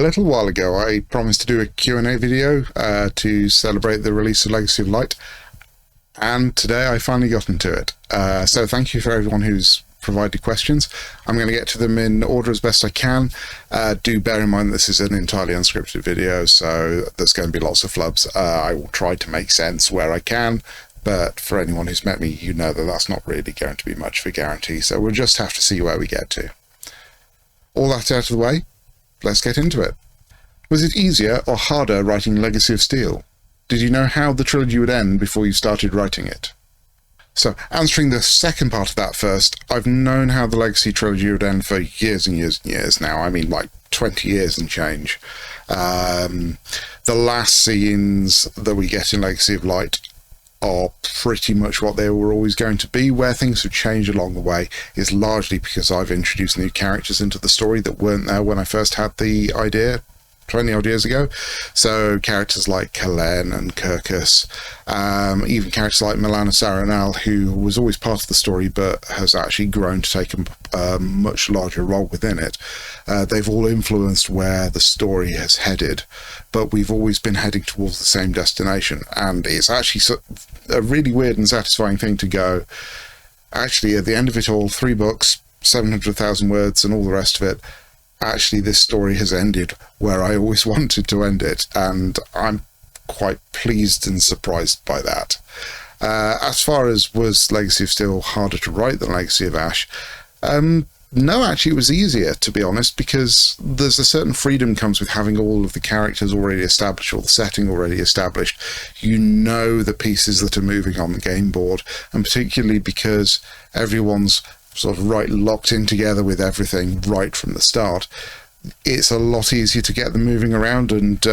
little while ago, I promised to do a Q&A video to celebrate the release of Legacy of Light, and today I finally got into it. So thank you for everyone who's provided questions. I'm going to get to them in order as best I can. Do bear in mind this is an entirely unscripted video, so there's going to be lots of flubs. I will try to make sense where I can, but for anyone who's met me, you know that that's not really going to be much of a guarantee, so we'll just have to see where we get to. All that out of the way, let's get into it. Was it easier or harder writing Legacy of Steel? Did you know how the trilogy would end before you started writing it? So, answering the second part of that first, I've known how the Legacy Trilogy would end for years and years and years now. I mean, like 20 years and change. The last scenes that we get in Legacy of Light are pretty much what they were always going to be. Where things have changed along the way is largely because I've introduced new characters into the story that weren't there when I first had the idea 20 odd years ago. So characters like Kalen and Kirkus, even characters like Milana Saranal, who was always part of the story but has actually grown to take a much larger role within it. They've all influenced where the story has headed, but we've always been heading towards the same destination, and it's actually a really weird and satisfying thing to go, actually at the end of it all, 3 books, 700,000 words and all the rest of it, actually this story has ended where I always wanted to end it, and I'm quite pleased and surprised by that. As far as was Legacy of Steel harder to write than Legacy of Ash, no, actually it was easier, to be honest, because there's a certain freedom comes with having all of the characters already established, or the setting already established. You know the pieces that are moving on the game board, and particularly because everyone's sort of locked in together with everything right from the start, it's a lot easier to get them moving around and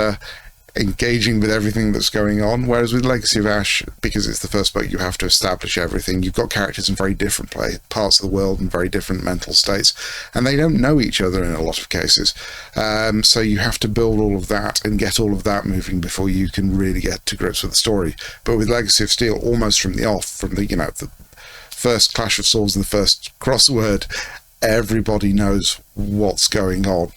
engaging with everything that's going on. Whereas with Legacy of Ash, because it's the first book, you have to establish everything. You've got characters in very different parts of the world and very different mental states, and they don't know each other in a lot of cases. So you have to build all of that and get all of that moving before you can really get to grips with the story. But with Legacy of Steel, almost from the off, from the the first Clash of Swords and the first crossword, everybody knows what's going on,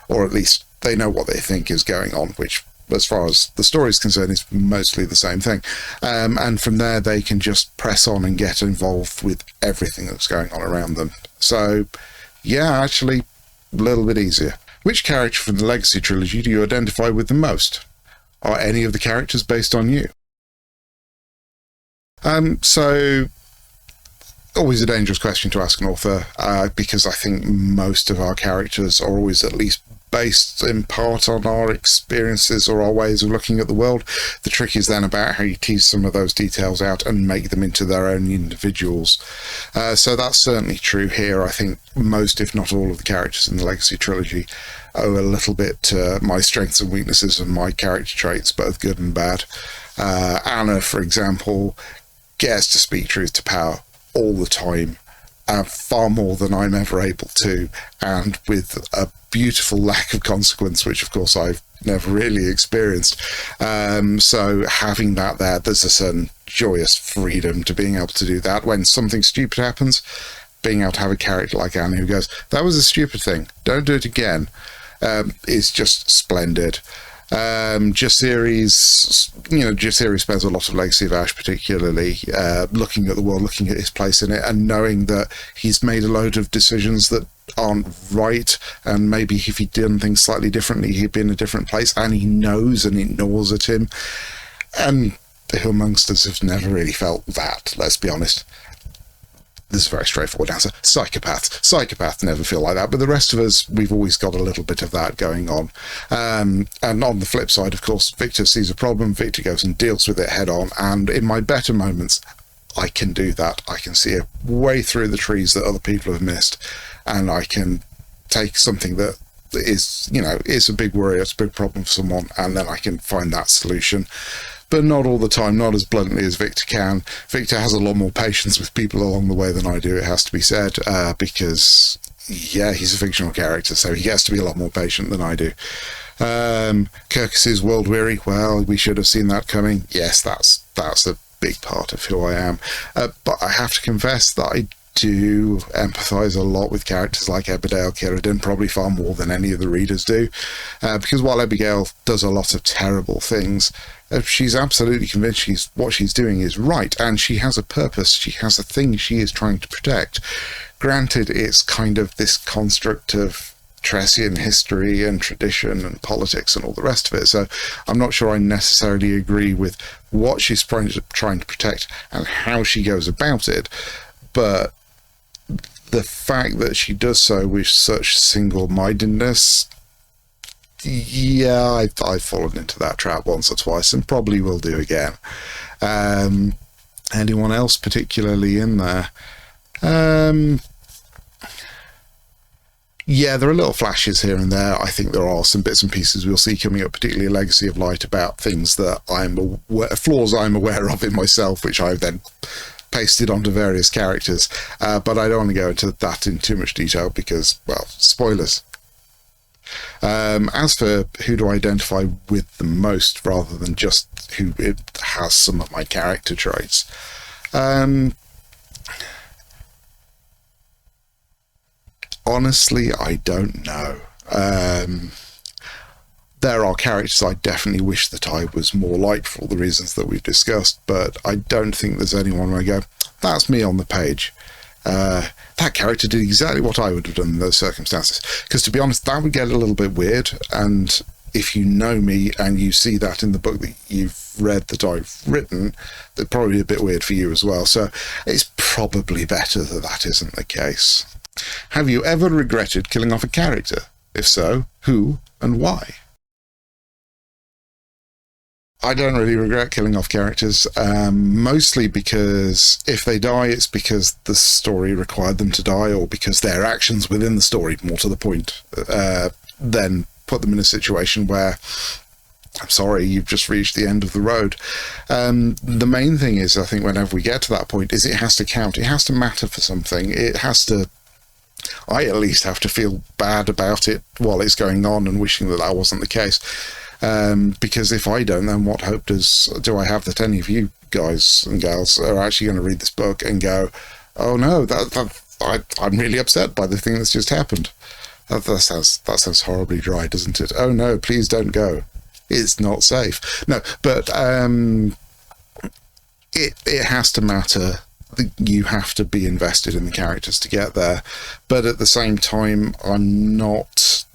or at least they know what they think is going on, which as far as the story is concerned is mostly the same thing, and from there they can just press on and get involved with everything that's going on around them. So yeah, actually a little bit easier. Which character from the Legacy Trilogy do you identify with the most? Are any of the characters based on you? So always a dangerous question to ask an author, because I think most of our characters are always at least based in part on our experiences or our ways of looking at the world. The trick is then about how you tease some of those details out and make them into their own individuals. So that's certainly true here. I think most, if not all, of the characters in the Legacy Trilogy owe a little bit to my strengths and weaknesses and my character traits, both good and bad. Anna, for example, gets to speak truth to power all the time, far more than I'm ever able to, and with a beautiful lack of consequence, which of course I've never really experienced. So having that there's a certain joyous freedom to being able to do that. When something stupid happens, being able to have a character like Anna who goes, "That was a stupid thing, don't do it again," is just splendid. Jasiri spends a lot of Legacy of Ash particularly looking at the world, looking at his place in it, and knowing that he's made a load of decisions that aren't right, and maybe if he'd done things slightly differently he'd be in a different place, and he knows and it gnaws at him. And who amongst us have never really felt that? Let's be honest. This is a very straightforward answer. Psychopaths never feel like that, but the rest of us, we've always got a little bit of that going on. And on the flip side, of course, Victor sees a problem, Victor goes and deals with it head on, and in my better moments, I can do that. I can see a way through the trees that other people have missed, and I can take something that is, is a big worry, it's a big problem for someone, and then I can find that solution. But not all the time, not as bluntly as Victor can. Victor has a lot more patience with people along the way than I do, it has to be said, because, yeah, he's a fictional character, so he gets to be a lot more patient than I do. Kirkus is world weary. Well, we should have seen that coming. Yes, that's a big part of who I am. But I have to confess that I do empathise a lot with characters like Abigail Kiernan, probably far more than any of the readers do, because while Abigail does a lot of terrible things, she's absolutely convinced what she's doing is right, and she has a purpose, she has a thing she is trying to protect. Granted, it's kind of this construct of Tressian history and tradition and politics and all the rest of it, so I'm not sure I necessarily agree with what she's trying to protect and how she goes about it, but the fact that she does so with such single-mindedness, yeah, I've fallen into that trap once or twice and probably will do again. Anyone else particularly in there? Yeah, there are little flashes here and there. I think there are some bits and pieces we'll see coming up, particularly Legacy of Light, about things that flaws I'm aware of in myself, which I've then pasted onto various characters. But I don't want to go into that in too much detail because, well, spoilers. As for who do I identify with the most, rather than just who it has some of my character traits, honestly, I don't know. There are characters I definitely wish that I was more like for all the reasons that we've discussed, but I don't think there's anyone where I go, that's me on the page. That character did exactly what I would have done in those circumstances. Because to be honest, that would get a little bit weird, and if you know me and you see that in the book that you've read that I've written, that'd probably be a bit weird for you as well. So it's probably better that that isn't the case. Have you ever regretted killing off a character? If so, who and why? I don't really regret killing off characters, mostly because if they die, it's because the story required them to die, or because their actions within the story, more to the point, then put them in a situation where, I'm sorry, you've just reached the end of the road. The main thing is, I think, whenever we get to that point, is it has to count. It has to matter for something. It has to... I at least have to feel bad about it while it's going on and wishing that that wasn't the case. Because if I don't, then what hope do I have that any of you guys and gals are actually going to read this book and go, oh no, I'm really upset by the thing that's just happened. That sounds horribly dry, doesn't it? Oh no, please don't go. It's not safe. No, but it has to matter. You have to be invested in the characters to get there. But at the same time, I'm not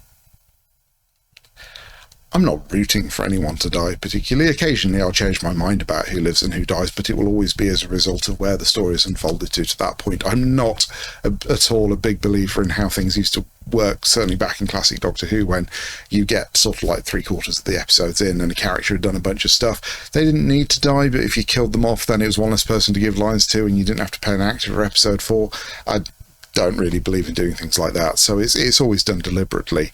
rooting for anyone to die particularly. Occasionally I'll change my mind about who lives and who dies, but it will always be as a result of where the story is unfolded to that point. I'm not at all a big believer in how things used to work, certainly back in classic Doctor Who, when you get sort of like 3/4 of the episodes in and a character had done a bunch of stuff. They didn't need to die, but if you killed them off, then it was one less person to give lines to and you didn't have to pay an actor for episode 4. I don't really believe in doing things like that, so it's always done deliberately.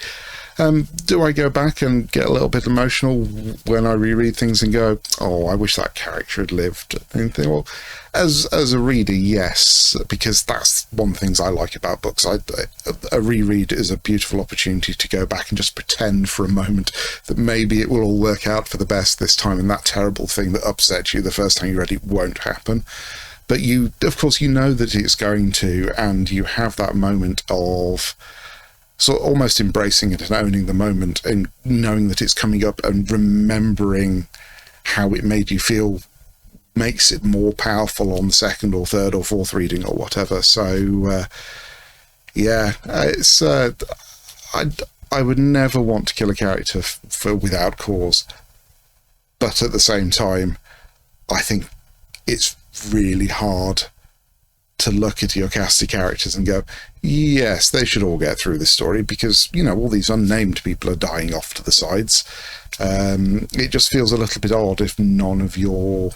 Do I go back and get a little bit emotional when I reread things and go, oh, I wish that character had lived? And think, well, as a reader, yes, because that's one of the things I like about books. A reread is a beautiful opportunity to go back and just pretend for a moment that maybe it will all work out for the best this time, and that terrible thing that upset you the first time you read it won't happen. But you, of course, you know that it's going to, and you have that moment of so almost embracing it and owning the moment and knowing that it's coming up and remembering how it made you feel makes it more powerful on the second or third or fourth reading or whatever. So, yeah, it's I would never want to kill a character without cause. But at the same time, I think it's really hard to look at your cast of characters and go, yes, they should all get through this story because, you know, all these unnamed people are dying off to the sides. It just feels a little bit odd if none of your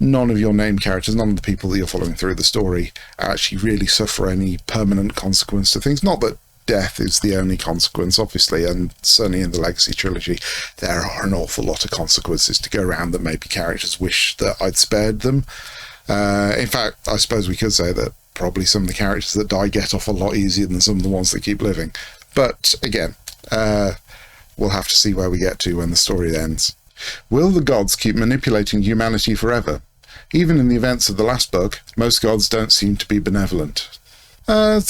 named characters, none of the people that you're following through the story actually really suffer any permanent consequence to things. Not that death is the only consequence, obviously, and certainly in the Legacy Trilogy, there are an awful lot of consequences to go around that maybe characters wish that I'd spared them. In fact, I suppose we could say that probably some of the characters that die get off a lot easier than some of the ones that keep living. But again, we'll have to see where we get to when the story ends. Will the gods keep manipulating humanity forever? Even in the events of the last book, most gods don't seem to be benevolent. I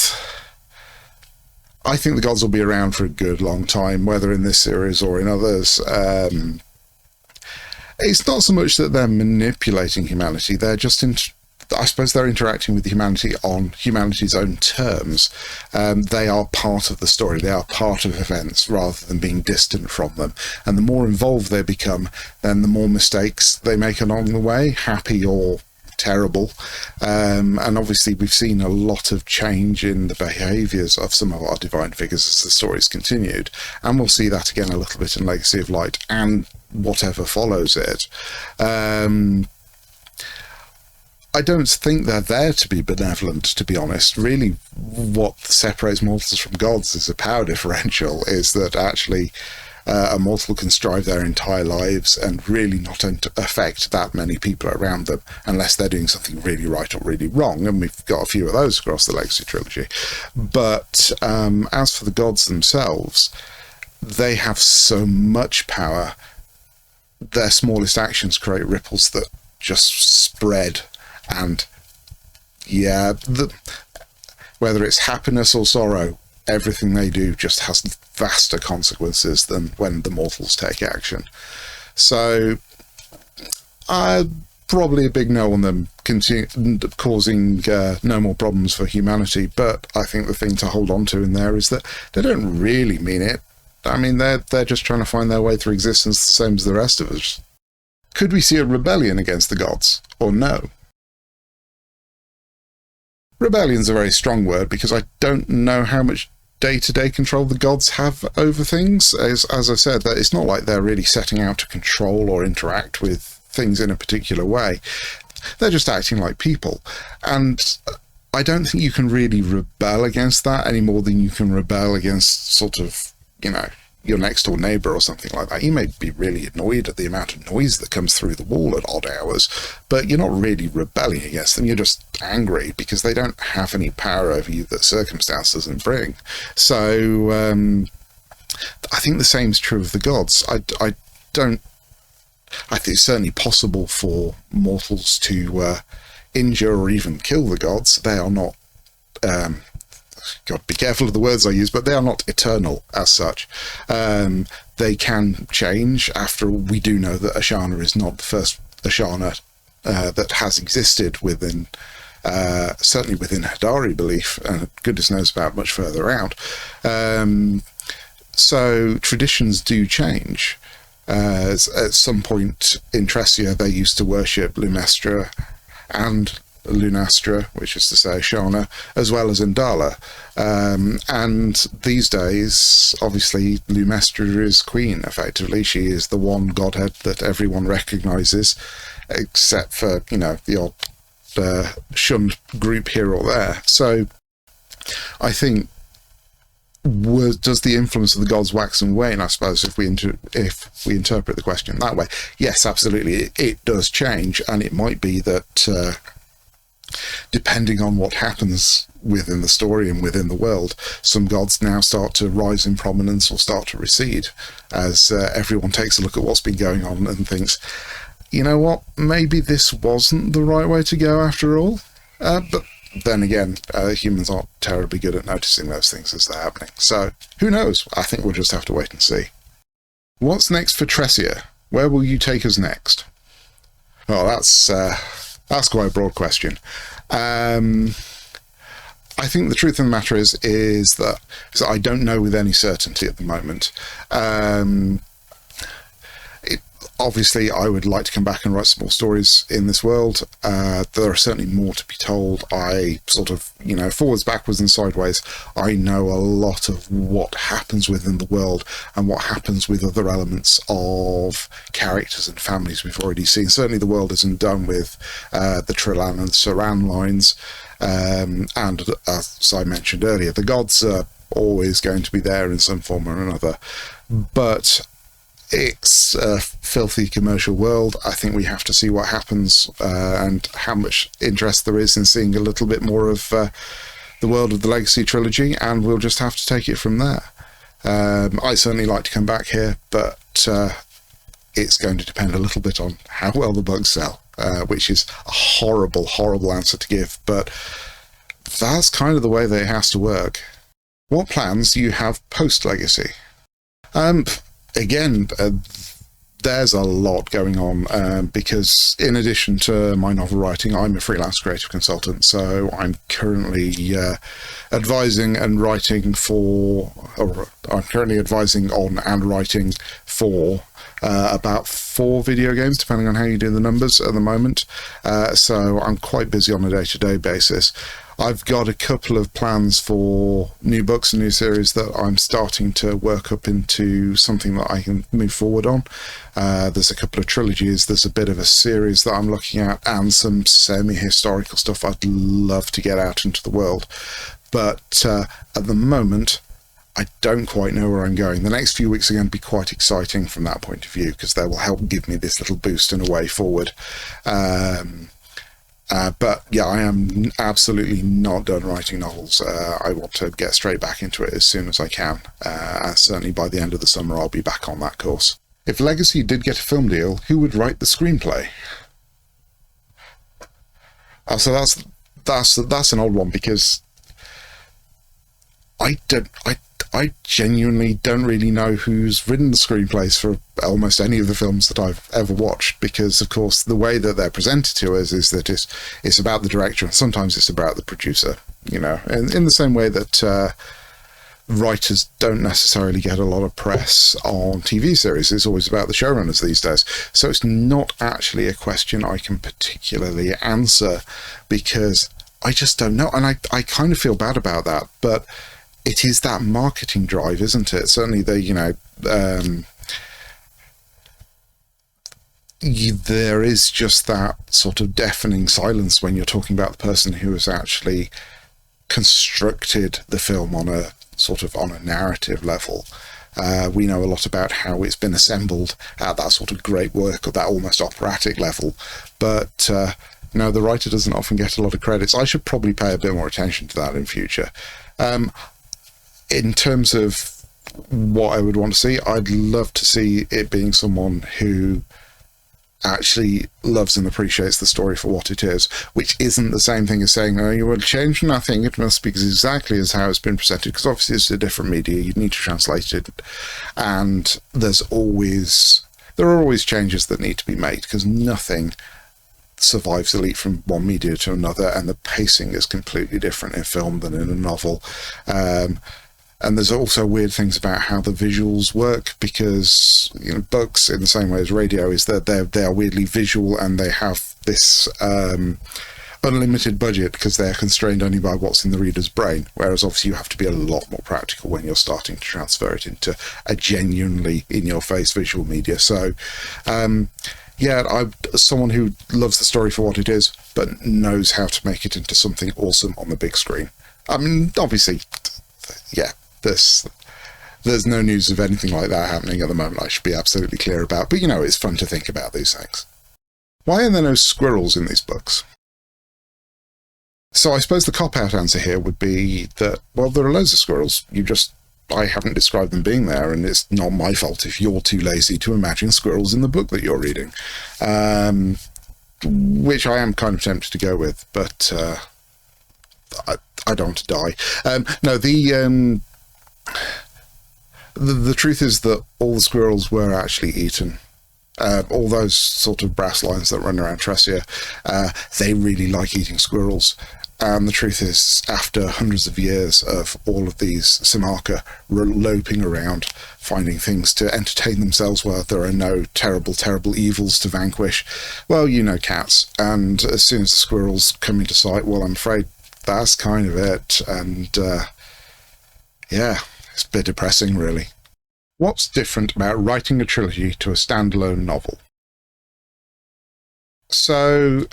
think the gods will be around for a good long time, whether in this series or in others. It's not so much that they're manipulating humanity, they're just, I suppose they're interacting with humanity on humanity's own terms. They are part of the story, they are part of events rather than being distant from them. And the more involved they become, then the more mistakes they make along the way, happy or terrible. And obviously we've seen a lot of change in the behaviours of some of our divine figures as the story's continued, and we'll see that again a little bit in Legacy of Light and whatever follows it. I don't think they're there to be benevolent, to be honest. Really, what separates mortals from gods is a power differential, is that actually a mortal can strive their entire lives and really not affect that many people around them unless they're doing something really right or really wrong, and we've got a few of those across the Legacy Trilogy. But as for the gods themselves, they have so much power. Their smallest actions create ripples that just spread, and yeah, whether it's happiness or sorrow, everything they do just has vaster consequences than when the mortals take action. So probably a big no on them causing no more problems for humanity, but I think the thing to hold on to in there is that they don't really mean it. I mean, they're just trying to find their way through existence the same as the rest of us. Could we see a rebellion against the gods, or no? Rebellion's a very strong word, because I don't know how much day-to-day control the gods have over things. As I said, that it's not like they're really setting out to control or interact with things in a particular way. They're just acting like people. And I don't think you can really rebel against that any more than you can rebel against sort of, you know, your next door neighbour or something like that. You may be really annoyed at the amount of noise that comes through the wall at odd hours, but you're not really rebelling against them. You're just angry because they don't have any power over you that circumstance doesn't bring. So I think the same is true of the gods. I think it's certainly possible for mortals to injure or even kill the gods. They are not God, be careful of the words I use, but they are not eternal as such. They can change. After all, we do know that Ashana is not the first Ashana that has existed within, certainly within Hadari belief, and goodness knows about much further out. So traditions do change. At some point in Tressia, they used to worship Lumestra and Lunastra, which is to say Shana, as well as Indala. And these days, obviously, Lumestra is queen, effectively. She is the one godhead that everyone recognises, except for, you know, the odd shunned group here or there. So I think, does the influence of the gods wax and wane, I suppose, if we interpret the question that way? Yes, absolutely, it does change, and it might be that depending on what happens within the story and within the world, some gods now start to rise in prominence or start to recede as everyone takes a look at what's been going on and thinks, you know what, maybe this wasn't the right way to go after all. But then again, humans aren't terribly good at noticing those things as they're happening. So who knows? I think we'll just have to wait and see. What's next for Tressia? Where will you take us next? Well, that's quite a broad question. I think the truth of the matter is that I don't know with any certainty at the moment. Obviously, I would like to come back and write some more stories in this world. There are certainly more to be told. I sort of, you know, forwards, backwards and sideways, I know a lot of what happens within the world and what happens with other elements of characters and families we've already seen. Certainly the world isn't done with the Trillan and Saran lines. And as I mentioned earlier, the gods are always going to be there in some form or another. But it's a filthy commercial world. I think we have to see what happens and how much interest there is in seeing a little bit more of the world of the Legacy Trilogy, and we'll just have to take it from there. I certainly like to come back here, but it's going to depend a little bit on how well the books sell. which is a horrible, horrible answer to give, but that's kind of the way that it has to work. What plans do you have post-Legacy? Again, there's a lot going on, because in addition to my novel writing, I'm a freelance creative consultant, so I'm currently advising and writing for, or I'm currently advising on and writing for about 4 video games, depending on how you do the numbers at the moment. So I'm quite busy on a day-to-day basis. I've got a couple of plans for new books and new series that I'm starting to work up into something that I can move forward on. There's a couple of trilogies, there's a bit of a series that I'm looking at, and some semi-historical stuff I'd love to get out into the world. But at the moment, I don't quite know where I'm going. The next few weeks are going to be quite exciting from that point of view, because they will help give me this little boost and a way forward. But yeah, I am absolutely not done writing novels. I want to get straight back into it as soon as I can. Certainly by the end of the summer, I'll be back on that course. If Legacy did get a film deal, who would write the screenplay? So that's an odd one, because I genuinely don't really know who's written the screenplays for almost any of the films that I've ever watched, because of course the way that they're presented to us is that it's about the director, and sometimes it's about the producer, you know, and in the same way that writers don't necessarily get a lot of press on TV series. It's always about the showrunners these days. So it's not actually a question I can particularly answer, because I just don't know, and I kind of feel bad about that, but it is that marketing drive, isn't it? Certainly there is just that sort of deafening silence when you're talking about the person who has actually constructed the film on a narrative level. We know a lot about how it's been assembled at that sort of great work, or that almost operatic level, but no, the writer doesn't often get a lot of credits. I should probably pay a bit more attention to that in future. In terms of what I would want to see, I'd love to see it being someone who actually loves and appreciates the story for what it is, which isn't the same thing as saying, oh, you will change nothing, it must be exactly as how it's been presented, because obviously it's a different media, you need to translate it, and there are always changes that need to be made, because nothing survives the leap from one media to another, and the pacing is completely different in film than in a novel. And there's also weird things about how the visuals work, because, you know, books, in the same way as radio, is that they are weirdly visual, and they have this unlimited budget because they're constrained only by what's in the reader's brain, whereas obviously you have to be a lot more practical when you're starting to transfer it into a genuinely in-your-face visual media. So yeah, I'm someone who loves the story for what it is, but knows how to make it into something awesome on the big screen. I mean, obviously, yeah, there's no news of anything like that happening at the moment, I should be absolutely clear about, but you know, it's fun to think about these things. Why are there no squirrels in these books? So I suppose the cop-out answer here would be that, well, there are loads of squirrels, I haven't described them being there, and it's not my fault if you're too lazy to imagine squirrels in the book that you're reading, which I am kind of tempted to go with, but I don't want to die. No, the truth is that all the squirrels were actually eaten. All those sort of brass lines that run around Tressia, they really like eating squirrels. And the truth is, after hundreds of years of all of these Simarca loping around, finding things to entertain themselves while there are no terrible, terrible evils to vanquish, well, you know cats. And as soon as the squirrels come into sight, well, I'm afraid that's kind of it. And yeah, it's a bit depressing, really. What's different about writing a trilogy to a standalone novel? So,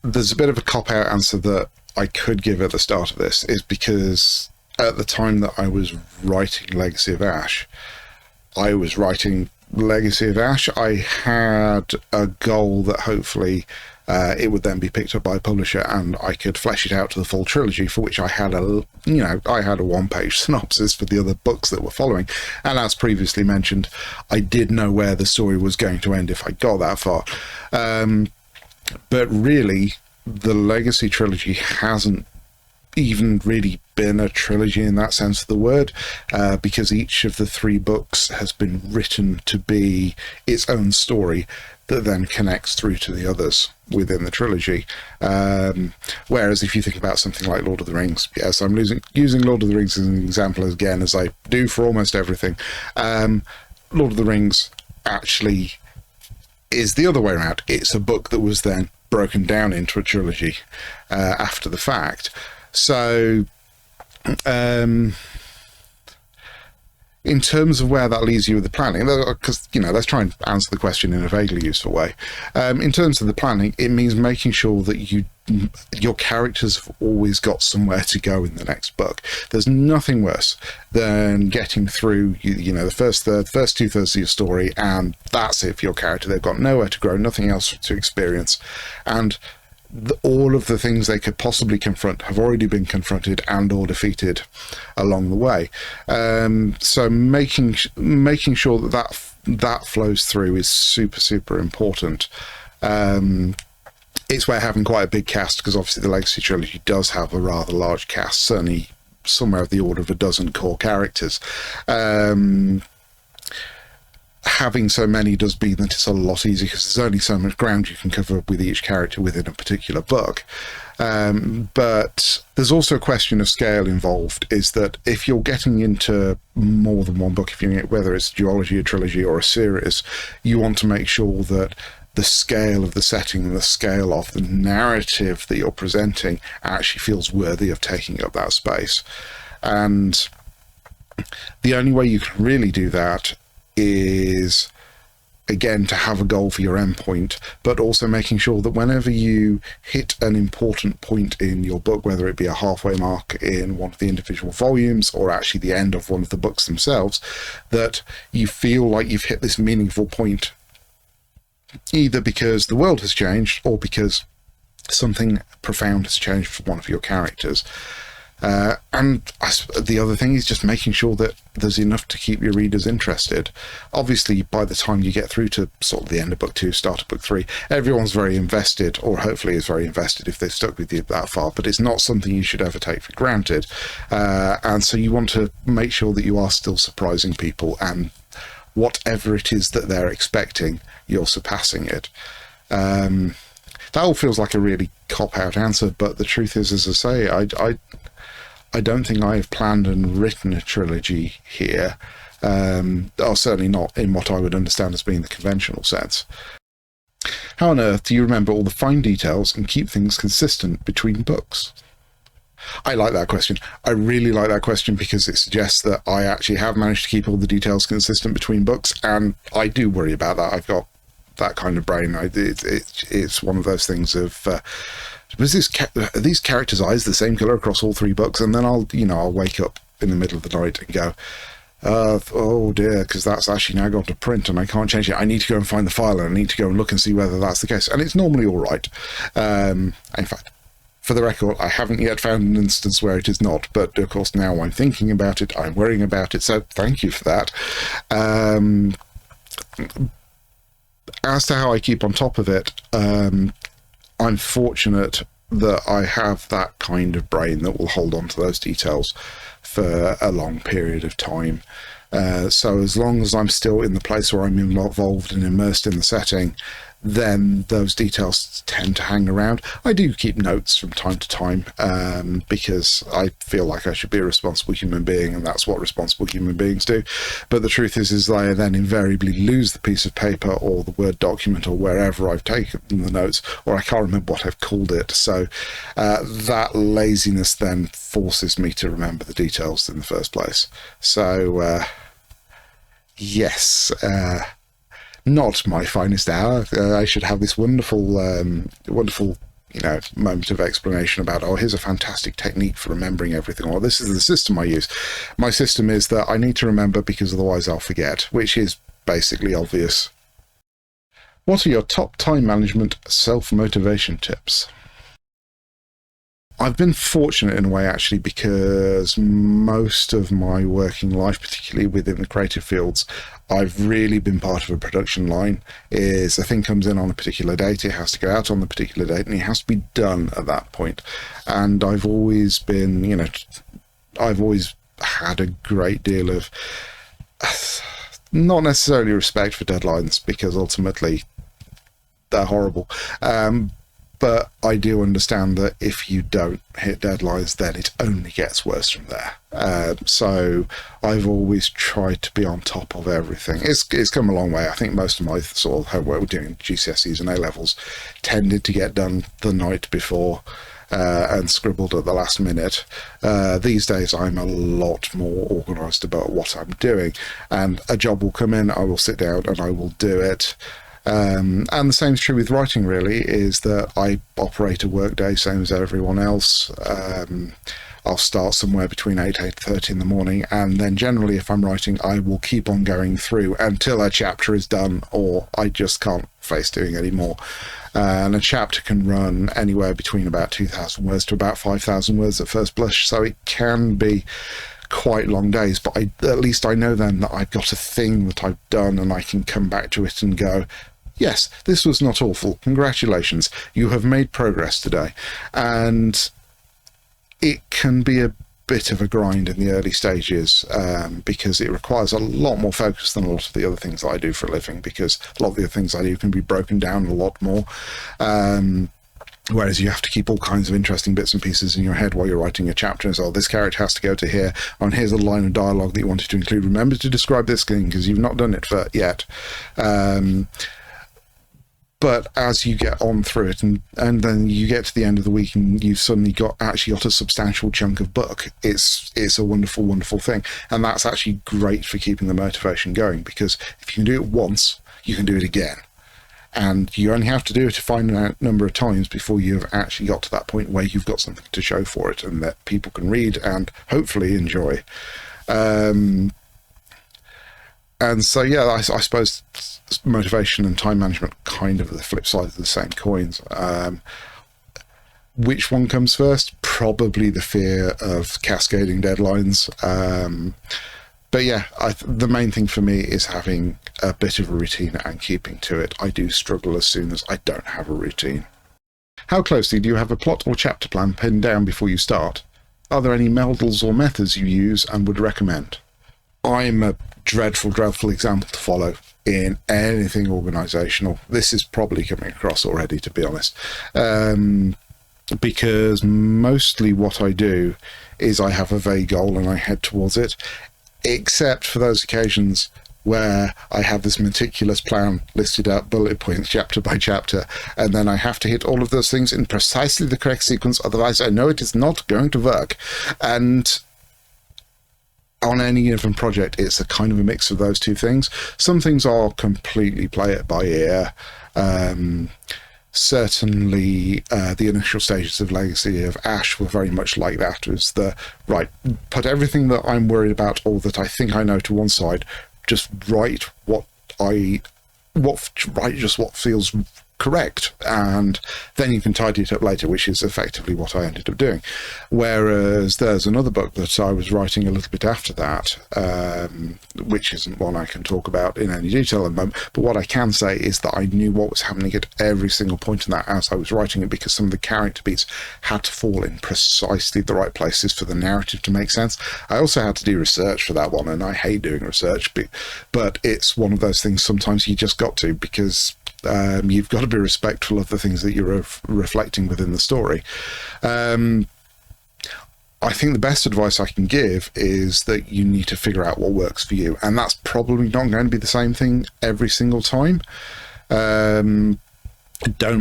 there's a bit of a cop-out answer that I could give at the start of this, is because at the time that I was writing Legacy of Ash, I was writing Legacy of Ash, I had a goal that hopefully it would then be picked up by a publisher and I could flesh it out to the full trilogy, for which I had a one-page synopsis for the other books that were following. And as previously mentioned, I did know where the story was going to end if I got that far. But really, the Legacy Trilogy hasn't even really been a trilogy in that sense of the word, because each of the 3 books has been written to be its own story that then connects through to the others within the trilogy. Whereas if you think about something like Lord of the Rings, yes, I'm using Lord of the Rings as an example again, as I do for almost everything. Lord of the Rings actually is the other way around. It's a book that was then broken down into a trilogy after the fact. So in terms of where that leaves you with the planning, because, let's try and answer the question in a vaguely useful way. In terms of the planning, it means making sure that your characters have always got somewhere to go in the next book. There's nothing worse than getting through, the first 2/3 of your story, and that's it for your character. They've got nowhere to grow, nothing else to experience, and all of the things they could possibly confront have already been confronted and or defeated along the way. So making sure that flows through is super, super important. It's where having quite a big cast, because obviously the Legacy Trilogy does have a rather large cast, certainly somewhere of the order of a dozen core characters. Having so many does mean that it's a lot easier, because there's only so much ground you can cover with each character within a particular book. But there's also a question of scale involved, is that if you're getting into more than one book, whether it's a duology, a trilogy, or a series, you want to make sure that the scale of the setting and the scale of the narrative that you're presenting actually feels worthy of taking up that space. And the only way you can really do that is, again, to have a goal for your endpoint, but also making sure that whenever you hit an important point in your book, whether it be a halfway mark in one of the individual volumes or actually the end of one of the books themselves, that you feel like you've hit this meaningful point, either because the world has changed or because something profound has changed for one of your characters. And the other thing is just making sure that there's enough to keep your readers interested. Obviously, by the time you get through to sort of the end of book 2, start of book 3, everyone's very invested, or hopefully is very invested if they've stuck with you that far, but it's not something you should ever take for granted. And so you want to make sure that you are still surprising people, and whatever it is that they're expecting, you're surpassing it. That all feels like a really cop-out answer, but the truth is, as I say, I don't think I have planned and written a trilogy here, or certainly not in what I would understand as being the conventional sense. How on earth do you remember all the fine details and keep things consistent between books? I like that question. I really like that question, because it suggests that I actually have managed to keep all the details consistent between books, and I do worry about that. I've got that kind of brain. It's one of those things of... are these characters' eyes the same colour across all 3 books? And then I'll wake up in the middle of the night and go, oh dear, because that's actually now gone to print and I can't change it. I need to go and find the file, and I need to go and look and see whether that's the case. And it's normally all right. In fact, for the record, I haven't yet found an instance where it is not, but of course now I'm thinking about it, I'm worrying about it, so thank you for that. As to how I keep on top of it, I'm fortunate that I have that kind of brain that will hold on to those details for a long period of time. So as long as I'm still in the place where I'm involved and immersed in the setting, then those details tend to hang around. I do keep notes from time to time, because I feel like I should be a responsible human being, and that's what responsible human beings do. But the truth is I then invariably lose the piece of paper or the Word document or wherever I've taken the notes, or I can't remember what I've called it. So that laziness then forces me to remember the details in the first place. So yes, not my finest hour. I should have this wonderful, moment of explanation about, oh, here's a fantastic technique for remembering everything, or this is the system I use. My system is that I need to remember because otherwise I'll forget, which is basically obvious. What are your top time management self-motivation tips? I've been fortunate in a way, actually, because most of my working life, particularly within the creative fields, I've really been part of a production line. Is a thing comes in on a particular date, it has to go out on the particular date, and it has to be done at that point. And I've always been, I've always had a great deal of, not necessarily respect for deadlines, because ultimately they're horrible. But I do understand that if you don't hit deadlines, then it only gets worse from there. So I've always tried to be on top of everything. It's come a long way. I think most of my sort of homework we're doing GCSEs and A-levels tended to get done the night before and scribbled at the last minute. These days I'm a lot more organised about what I'm doing, and a job will come in, I will sit down and I will do it. And the same is true with writing, really, is that I operate a workday same as everyone else. I'll start somewhere between 8:30 in the morning, and then generally if I'm writing I will keep on going through until a chapter is done or I just can't face doing any more. And a chapter can run anywhere between about 2,000 words to about 5,000 words at first blush, so it can be quite long days, but at least I know then that I've got a thing that I've done and I can come back to it and go, yes, this was not awful. Congratulations, you have made progress today. And it can be a bit of a grind in the early stages because it requires a lot more focus than a lot of the other things that I do for a living, because a lot of the other things I do can be broken down a lot more. Whereas you have to keep all kinds of interesting bits and pieces in your head while you're writing a chapter. So this character has to go to here, and here's a line of dialogue that you wanted to include. Remember to describe this thing because you've not done it yet. But as you get on through it, and then you get to the end of the week and you've suddenly actually got a substantial chunk of book, it's a wonderful, wonderful thing. And that's actually great for keeping the motivation going, because if you can do it once, you can do it again. And you only have to do it a finite number of times before you've actually got to that point where you've got something to show for it and that people can read and hopefully enjoy. And so, yeah, I suppose motivation and time management kind of the flip side of the same coins. Which one comes first? Probably the fear of cascading deadlines. But yeah, the main thing for me is having a bit of a routine and keeping to it. I do struggle as soon as I don't have a routine. How closely do you have a plot or chapter plan pinned down before you start? Are there any models or methods you use and would recommend? I'm a dreadful, dreadful example to follow in anything organisational. This is probably coming across already, to be honest. Because mostly what I do is I have a vague goal and I head towards it, except for those occasions where I have this meticulous plan listed out, bullet points, chapter by chapter, and then I have to hit all of those things in precisely the correct sequence, otherwise I know it is not going to work. And on any given project, it's a kind of a mix of those two things. Some things are completely play it by ear. Certainly, the initial stages of Legacy of Ash were very much like that. It was right, put everything that I'm worried about or that I think I know to one side, just write just what feels correct, and then you can tidy it up later, which is effectively what I ended up doing. Whereas there's another book that I was writing a little bit after that, which isn't one I can talk about in any detail at the moment, but what I can say is that I knew what was happening at every single point in that as I was writing it, because some of the character beats had to fall in precisely the right places for the narrative to make sense. I also had to do research for that one, and I hate doing research, but it's one of those things sometimes you just got to, because you've got to be respectful of the things that you're reflecting within the story. I think the best advice I can give is that you need to figure out what works for you, and that's probably not going to be the same thing every single time. Don't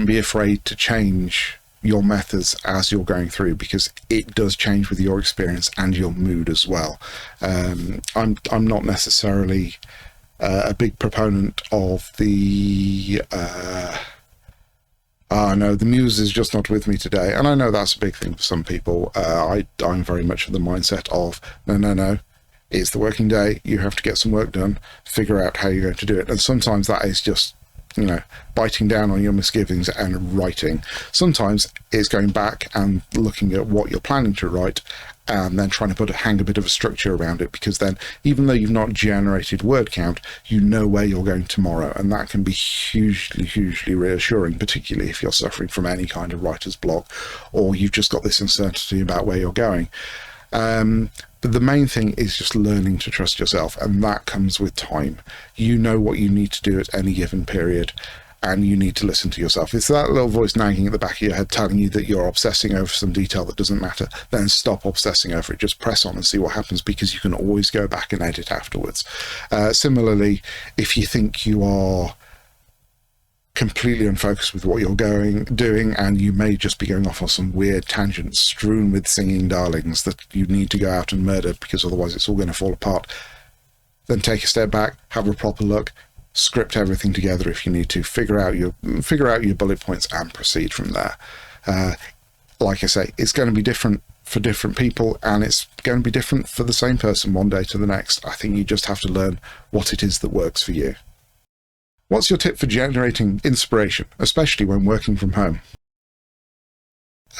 be afraid to change your methods as you're going through, because it does change with your experience and your mood as well. I'm not necessarily a big proponent of the no, the muse is just not with me today, and I know that's a big thing for some people. I'm very much of the mindset of no, It's the working day, you have to get some work done, figure out how you're going to do it. And sometimes that is just, biting down on your misgivings and writing. Sometimes it's going back and looking at what you're planning to write and then trying to hang a bit of a structure around it, because then, even though you've not generated word count, you know where you're going tomorrow, and that can be hugely reassuring, particularly if you're suffering from any kind of writer's block or you've just got this uncertainty about where you're going. But the main thing is just learning to trust yourself, and that comes with time. You know what you need to do at any given period, and you need to listen to yourself. It's that little voice nagging at the back of your head telling you that you're obsessing over some detail that doesn't matter. Then stop obsessing over it. Just press on and see what happens, because you can always go back and edit afterwards. Similarly, if you think you are completely unfocused with what you're doing, and you may just be going off on some weird tangents strewn with singing darlings that you need to go out and murder, because otherwise it's all going to fall apart, then take a step back, have a proper look, script everything together if you need to, figure out your bullet points and proceed from there. Like I say, it's going to be different for different people, and it's going to be different for the same person one day to the next. I think you just have to learn what it is that works for you. What's your tip for generating inspiration, especially when working from home?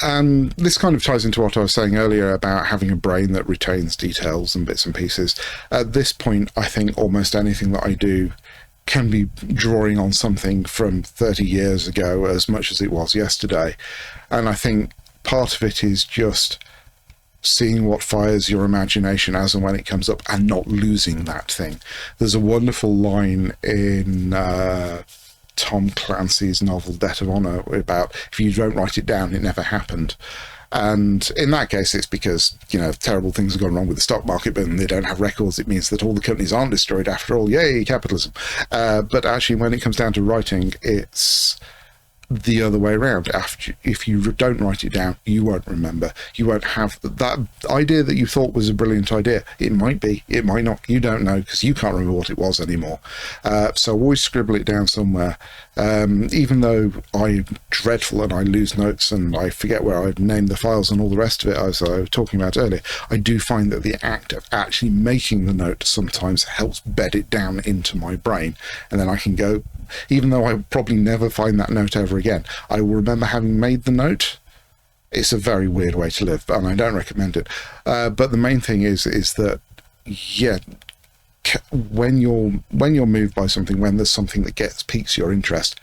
And this kind of ties into what I was saying earlier about having a brain that retains details and bits and pieces. At this point, I think almost anything that I do can be drawing on something from 30 years ago as much as it was yesterday. And I think part of it is just seeing what fires your imagination as and when it comes up, and not losing that thing. There's a wonderful line in Tom Clancy's novel Debt of Honor about, if you don't write it down, it never happened. And in that case, it's because, terrible things have gone wrong with the stock market, but they don't have records. It means that all the companies aren't destroyed after all. Yay, capitalism. But actually, when it comes down to writing, it's the other way around. If you don't write it down, you won't remember. You won't have that idea that you thought was a brilliant idea. It might be, it might not. You don't know, because you can't remember what it was anymore. So always scribble it down somewhere. Even though I'm dreadful and I lose notes and I forget where I've named the files and all the rest of it, as I was talking about earlier, I do find that the act of actually making the note sometimes helps bed it down into my brain, and then I can go, even though I probably never find that note ever again, I will remember having made the note. It's a very weird way to live, and I don't recommend it. But the main thing is that, when you're moved by something, when there's something that piques your interest,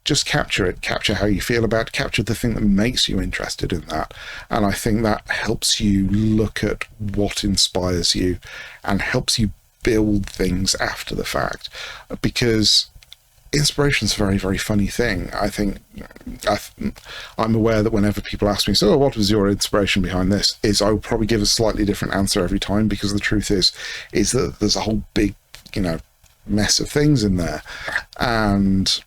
just capture it. Capture how you feel about it. Capture the thing that makes you interested in that. And I think that helps you look at what inspires you and helps you build things after the fact, because inspiration's a very, very funny thing. I think I'm aware that whenever people ask me, so what was your inspiration behind this, is I will probably give a slightly different answer every time, because the truth is that there's a whole big, mess of things in there. And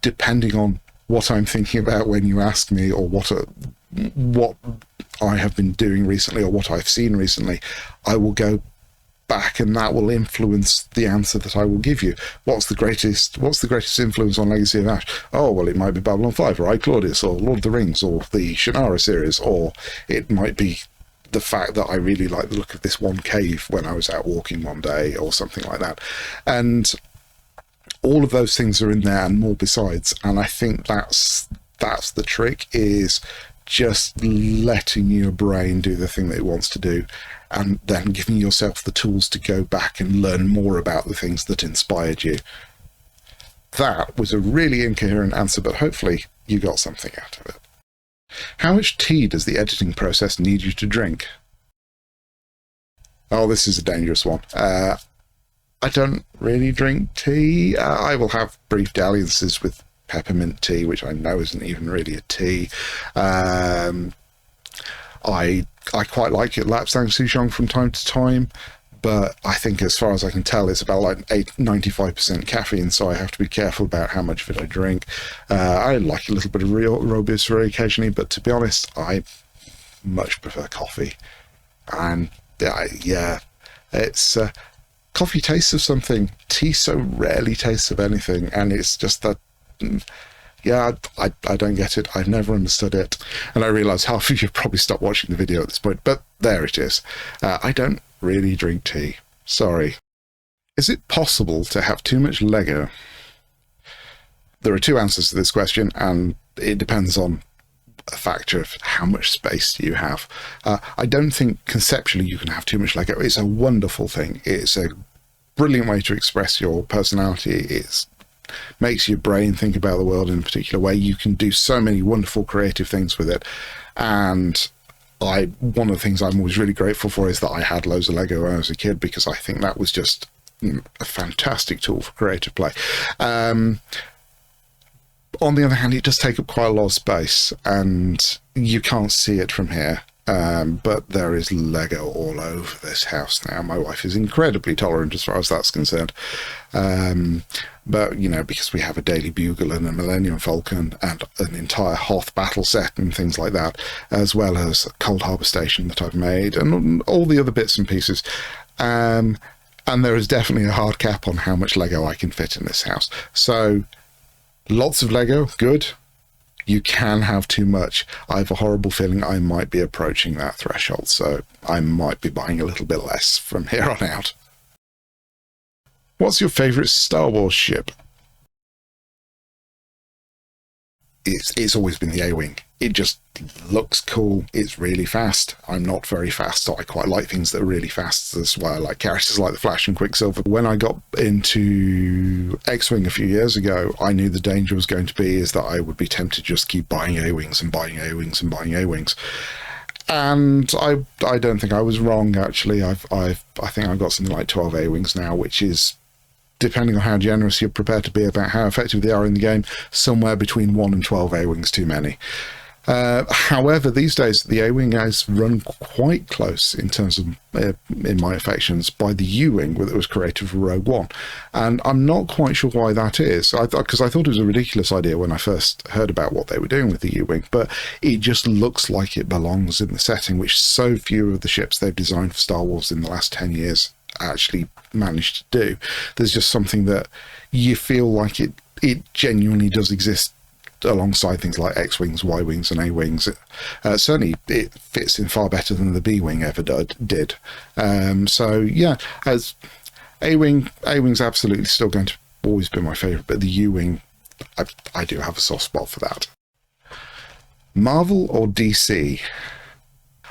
depending on what I'm thinking about when you ask me, or what I have been doing recently, or what I've seen recently, I will go back, and that will influence the answer that I will give you. What's the greatest influence on Legacy of Ash? Oh, well, it might be Babylon 5, or I, Claudius, or Lord of the Rings, or the Shannara series, or it might be the fact that I really like the look of this one cave when I was out walking one day, or something like that. And all of those things are in there, and more besides. And I think that's the trick, is just letting your brain do the thing that it wants to do, and then giving yourself the tools to go back and learn more about the things that inspired you. That was a really incoherent answer, but hopefully you got something out of it. How much tea does the editing process need you to drink? Oh, this is a dangerous one. I don't really drink tea. I will have brief dalliances with peppermint tea, which I know isn't even really a tea. I quite like it lapsang souchong from time to time, but I think, as far as I can tell, it's about like 95% caffeine, so I have to be careful about how much of it I drink. I like a little bit of robusta occasionally, but to be honest, I much prefer coffee. And it's coffee tastes of something. Tea so rarely tastes of anything, and it's just that Yeah, I don't get it. I've never understood it. And I realise half of you probably stopped watching the video at this point, but there it is. I don't really drink tea. Sorry. Is it possible to have too much Lego? There are two answers to this question, and it depends on a factor of how much space you have. I don't think conceptually you can have too much Lego. It's a wonderful thing. It's a brilliant way to express your personality. It makes your brain think about the world in a particular way. You can do so many wonderful creative things with it. And one of the things I'm always really grateful for is that I had loads of Lego when I was a kid, because I think that was just a fantastic tool for creative play. On the other hand, it does take up quite a lot of space, and you can't see it from here. But there is Lego all over this house now. My wife is incredibly tolerant as far as that's concerned. But, you know, because we have a Daily Bugle and a Millennium Falcon and an entire Hoth battle set and things like that, as well as a Cold Harbour Station that I've made and all the other bits and pieces. And there is definitely a hard cap on how much Lego I can fit in this house. So lots of Lego, good. You can have too much. I have a horrible feeling I might be approaching that threshold, so I might be buying a little bit less from here on out. What's your favourite Star Wars ship? It's always been the Awing. It just looks cool. It's really fast. I'm not very fast, so I quite like things that are really fast. That's why I like characters like the Flash and Quicksilver. When I got into X-Wing a few years ago, I knew the danger was going to be is that I would be tempted to just keep buying A-Wings and buying A-Wings and buying A-Wings. And I don't think I was wrong, actually. I think I've got something like 12 A-Wings now, which is, depending on how generous you're prepared to be about how effective they are in the game, somewhere between 1 and 12 A-Wings too many. However, these days the A-Wing has run quite close in terms of, in my affections, by the U-Wing that was created for Rogue One. And I'm not quite sure why that is, because I thought it was a ridiculous idea when I first heard about what they were doing with the U-Wing, but it just looks like it belongs in the setting, which so few of the ships they've designed for Star Wars in the last 10 years actually managed to do. There's just something that you feel like it genuinely does exist alongside things like X-Wings, Y-Wings and A-Wings. Certainly it fits in far better than the B-Wing ever did. So yeah, as A-Wing's absolutely still going to always be my favourite, but the U-Wing, I do have a soft spot for that. Marvel or DC?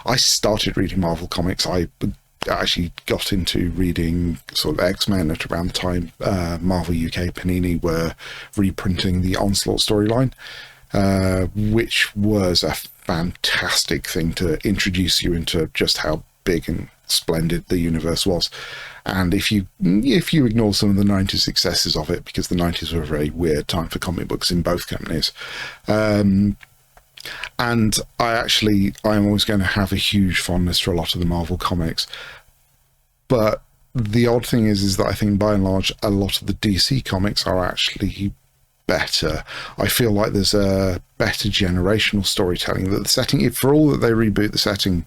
I started reading Marvel comics. I actually got into reading sort of X-Men at around the time Marvel UK Panini were reprinting the Onslaught storyline, which was a fantastic thing to introduce you into just how big and splendid the universe was. And if you ignore some of the 90s successes of it, because the 90s were a very weird time for comic books in both companies, and I'm always going to have a huge fondness for a lot of the Marvel comics. But the odd thing is that I think by and large, a lot of the DC comics are actually better. I feel like there's a better generational storytelling. That the setting, for all that they reboot the setting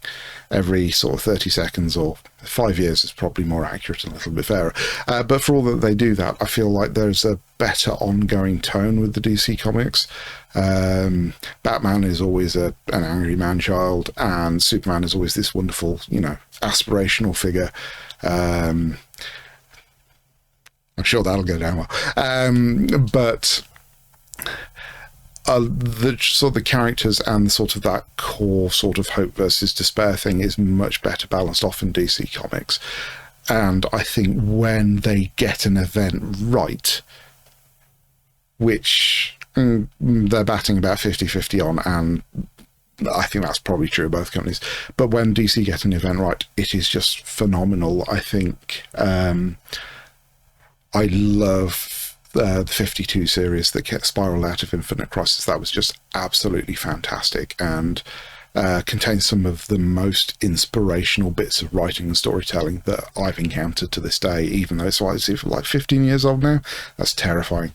every sort of 30 seconds or 5 years is probably more accurate and a little bit fairer. But for all that they do that, I feel like there's a better ongoing tone with the DC comics. Batman is always an angry man-child, and Superman is always this wonderful, aspirational figure. I'm sure that'll go down well. But the characters and sort of that core sort of hope versus despair thing is much better balanced off in DC comics. And I think when they get an event right, which they're batting about 50-50 on, and I think that's probably true of both companies, but when DC get an event right, it is just phenomenal. I think I love the 52 series that spiraled out of Infinite Crisis. That was just absolutely fantastic, and contains some of the most inspirational bits of writing and storytelling that I've encountered to this day, even though it's like 15 years old now. That's terrifying.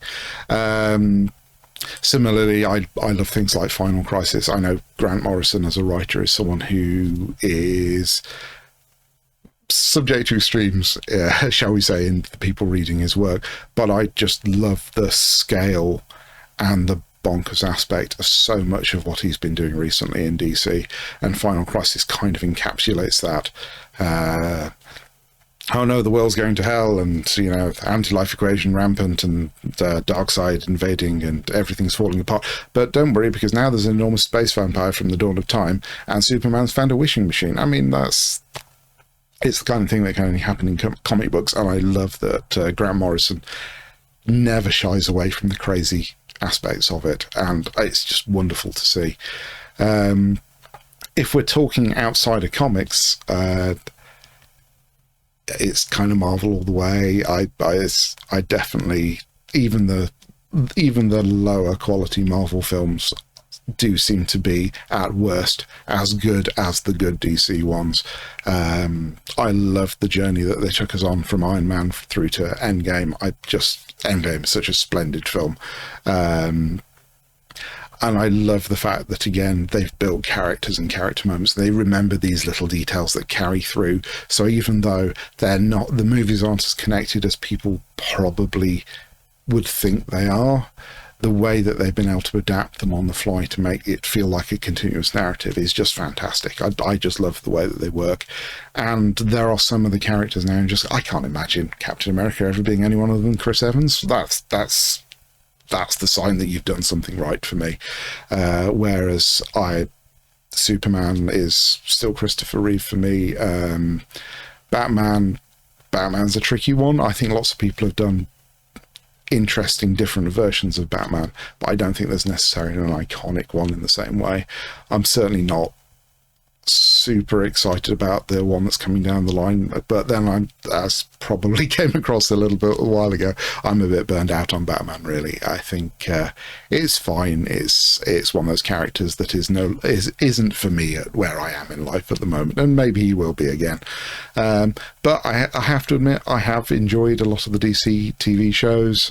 Similarly, I love things like Final Crisis. I know Grant Morrison as a writer is someone who is subject to extremes, shall we say, in the people reading his work, but I just love the scale and the bonkers aspect of so much of what he's been doing recently in DC, and Final Crisis kind of encapsulates that. Oh no, the world's going to hell, and anti-life equation rampant, and Darkseid invading, and everything's falling apart. But don't worry, because now there's an enormous space vampire from the dawn of time, and Superman's found a wishing machine. I mean, it's the kind of thing that can only happen in comic books, and I love that Grant Morrison never shies away from the crazy aspects of it, and it's just wonderful to see. If we're talking outside of comics, it's kind of Marvel all the way. I definitely, even the lower quality Marvel films do seem to be at worst as good as the good DC ones. I love the journey that they took us on from Iron Man through to Endgame. Endgame is such a splendid film. And I love the fact that, again, they've built characters and character moments. They remember these little details that carry through. So even though the movies aren't as connected as people probably would think they are, the way that they've been able to adapt them on the fly to make it feel like a continuous narrative is just fantastic. I just love the way that they work. And there are some of the characters now, I can't imagine Captain America ever being anyone other than Chris Evans. That's the sign that you've done something right for me. Whereas Superman is still Christopher Reeve for me. Batman's a tricky one. I think lots of people have done interesting different versions of Batman, but I don't think there's necessarily an iconic one in the same way. I'm certainly not super excited about the one that's coming down the line, but then as probably came across a little bit a while ago, I'm a bit burned out on Batman, really. I think it's fine. It's one of those characters that isn't for me at where I am in life at the moment, and maybe he will be again. But I have to admit, I have enjoyed a lot of the DC TV shows.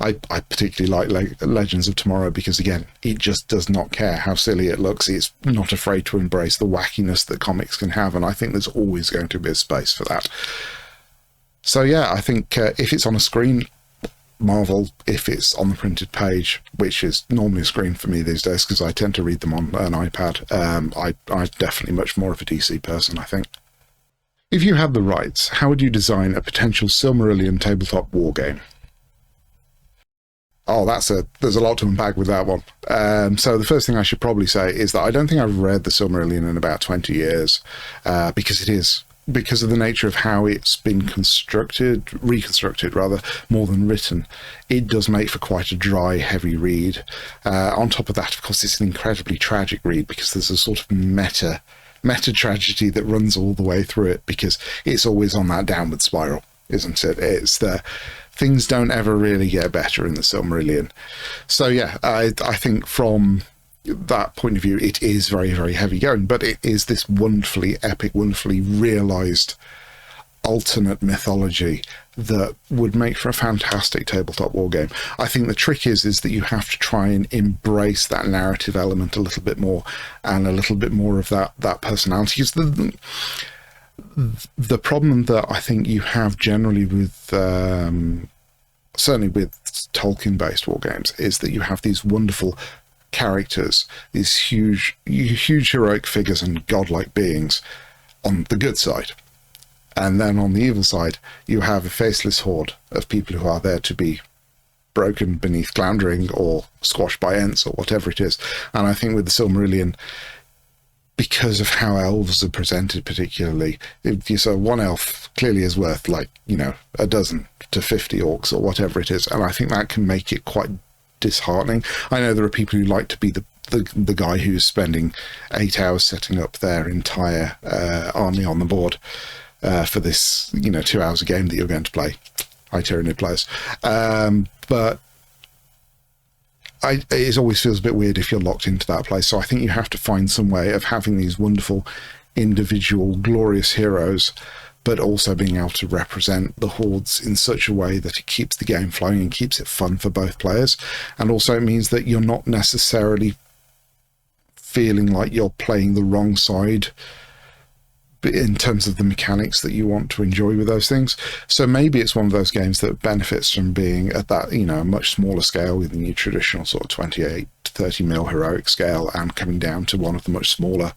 I particularly like Legends of Tomorrow because, again, it just does not care how silly it looks. It's not afraid to embrace the wackiness that comics can have, and I think there's always going to be a space for that. So yeah, I think if it's on a screen, Marvel. If it's on the printed page, which is normally a screen for me these days because I tend to read them on an iPad, I'm definitely much more of a DC person, I think. If you had the rights, how would you design a potential Silmarillion tabletop wargame? Oh, there's a lot to unpack with that one. So the first thing I should probably say is that I don't think I've read the Silmarillion in about 20 years, because of the nature of how it's been reconstructed rather, more than written. It does make for quite a dry, heavy read. On top of that, of course, it's an incredibly tragic read because there's a sort of meta tragedy that runs all the way through it, because it's always on that downward spiral, isn't it? It's things don't ever really get better in the Silmarillion. So yeah, I think from that point of view, it is very, very heavy going, but it is this wonderfully epic, wonderfully realised alternate mythology that would make for a fantastic tabletop wargame. I think the trick is that you have to try and embrace that narrative element a little bit more, and a little bit more of that personality. Because the problem that I think you have generally with certainly with Tolkien-based wargames is that you have these wonderful characters, these huge heroic figures and godlike beings on the good side, and then on the evil side you have a faceless horde of people who are there to be broken beneath Glamdring or squashed by Ents or whatever it is. And I think with the Silmarillion, because of how elves are presented particularly, so one elf clearly is worth a dozen to 50 orcs or whatever it is, and I think that can make it quite disheartening. I know there are people who like to be the guy who's spending 8 hours setting up their entire army on the board for this 2 hours a game that you're going to play. Hi, Tyranid players. But it always feels a bit weird if you're locked into that place. So I think you have to find some way of having these wonderful, individual, glorious heroes, but also being able to represent the hordes in such a way that it keeps the game flowing and keeps it fun for both players. And also it means that you're not necessarily feeling like you're playing the wrong side in terms of the mechanics that you want to enjoy with those things. So maybe it's one of those games that benefits from being at that, you know, a much smaller scale within your traditional sort of 28 to 30 mil heroic scale, and coming down to one of the much smaller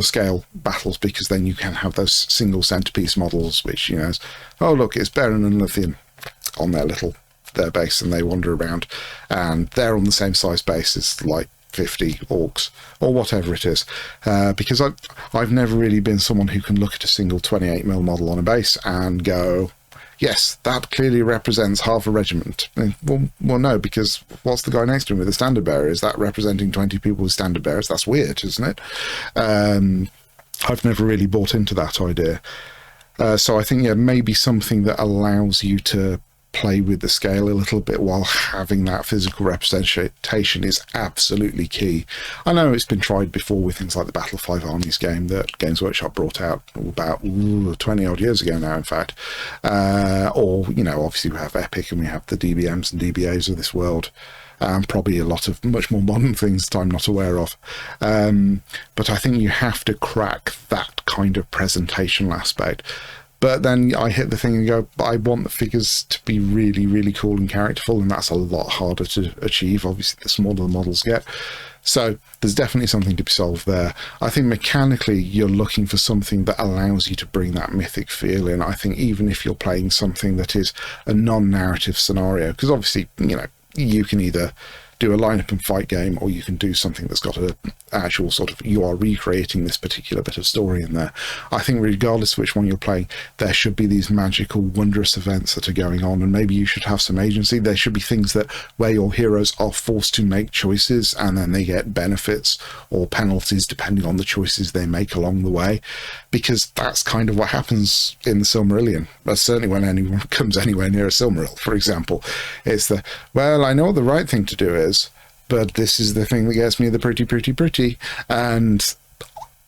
scale battles, because then you can have those single centerpiece models, which, you know, oh look, it's Baron and Lithium on their base, and they wander around, and they're on the same size base as like 50 orcs or whatever it is, because I've never really been someone who can look at a single 28 mil model on a base and go, yes, that clearly represents half a regiment. Well, no, because what's the guy next to him with the standard bearer? Is that representing 20 people with standard bearers? That's weird, isn't it? I've never really bought into that idea. So I think, yeah, maybe something that allows you to play with the scale a little bit while having that physical representation is absolutely key. I know it's been tried before with things like the Battle of Five Armies game that Games Workshop brought out about 20 odd years ago now, in fact. Or, you know, obviously we have Epic and we have the DBMs and DBAs of this world. Probably a lot of much more modern things that I'm not aware of. But I think you have to crack that kind of presentational aspect. But then I hit the thing and go, I want the figures to be really, really cool and characterful, and that's a lot harder to achieve, obviously, the smaller the models get. So there's definitely something to be solved there. I think mechanically you're looking for something that allows you to bring that mythic feel in. I think even if you're playing something that is a non-narrative scenario, because obviously, you know, you can either do a line-up and fight game, or you can do something that's got an actual sort of, you are recreating this particular bit of story in there. I think regardless of which one you're playing, there should be these magical, wondrous events that are going on, and maybe you should have some agency. There should be things that where your heroes are forced to make choices, and then they get benefits or penalties depending on the choices they make along the way, because that's kind of what happens in the Silmarillion. But certainly when anyone comes anywhere near a Silmaril, for example, it's the, well, I know what the right thing to do is, but this is the thing that gets me the pretty, and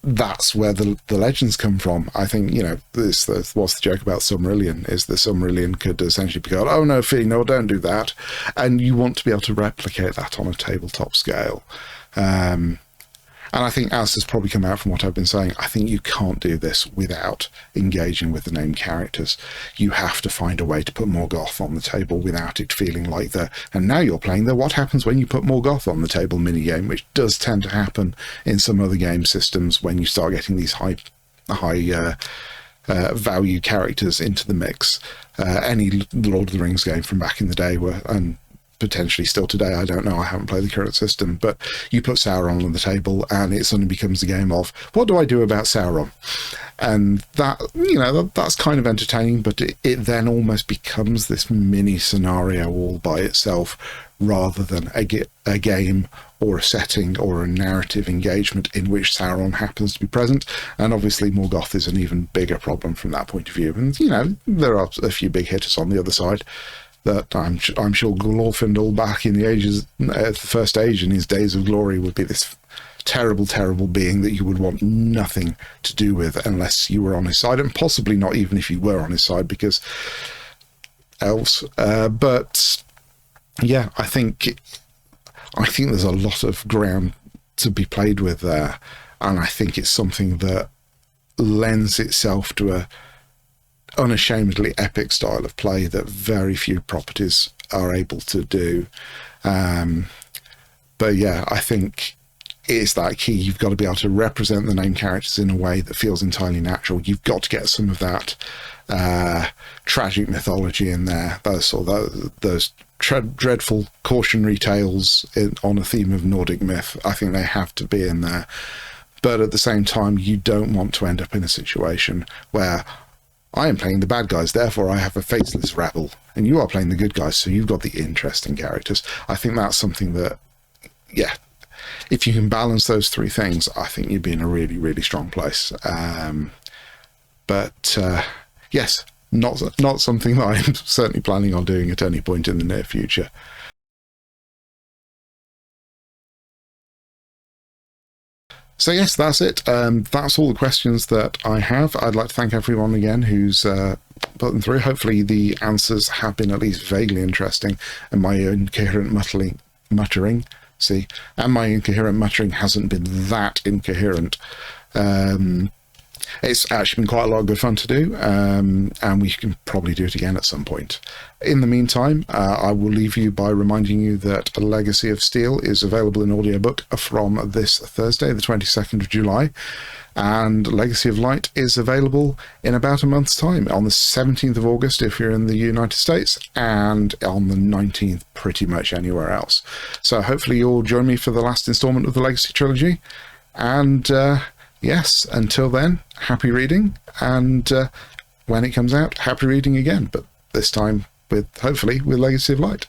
that's where the legends come from. I think, you know, what's the joke about Silmarillion is the Silmarillion could essentially be called, oh no, Fee, no, don't do that, and you want to be able to replicate that on a tabletop scale. And I think, as has probably come out from what I've been saying, I think you can't do this without engaging with the named characters. You have to find a way to put Morgoth on the table without it feeling like the, and now you're playing the what happens when you put Morgoth on the table minigame, which does tend to happen in some other game systems when you start getting these high value characters into the mix. Any Lord of the Rings game from back in the day were, and potentially still today, I don't know, I haven't played the current system, but you put Sauron on the table and it suddenly becomes a game of, what do I do about Sauron? And that, you know, that's kind of entertaining, but it then almost becomes this mini scenario all by itself, rather than a game or a setting or a narrative engagement in which Sauron happens to be present. And obviously Morgoth is an even bigger problem from that point of view. And, you know, there are a few big hitters on the other side that I'm sure Glorfindel back in the ages, the first age in his days of glory, would be this terrible, terrible being that you would want nothing to do with unless you were on his side, and possibly not even if you were on his side, because elves. But yeah, I think there's a lot of ground to be played with there, and I think it's something that lends itself to a unashamedly epic style of play that very few properties are able to do. But yeah, I think it's that key. You've got to be able to represent the named characters in a way that feels entirely natural. You've got to get some of that tragic mythology in there, those dreadful cautionary tales on a theme of Nordic myth. I think they have to be in there. But at the same time, you don't want to end up in a situation where I am playing the bad guys, therefore I have a faceless rabble, and you are playing the good guys, so you've got the interesting characters. I think that's something that, yeah, if you can balance those three things, I think you'd be in a really, really strong place. But yes, not something that I'm certainly planning on doing at any point in the near future. So yes, that's it. That's all the questions that I have. I'd like to thank everyone again who's put them through. Hopefully the answers have been at least vaguely interesting, and my incoherent muttering hasn't been that incoherent. It's actually been quite a lot of good fun to do, and we can probably do it again at some point. In the meantime, I will leave you by reminding you that Legacy of Steel is available in audiobook from this Thursday, the 22nd of July, and Legacy of Light is available in about a month's time, on the 17th of August if you're in the United States, and on the 19th pretty much anywhere else. So hopefully you'll join me for the last instalment of the Legacy Trilogy, and yes, until then, happy reading, and when it comes out, happy reading again, but this time with, hopefully, with Legacy of Light.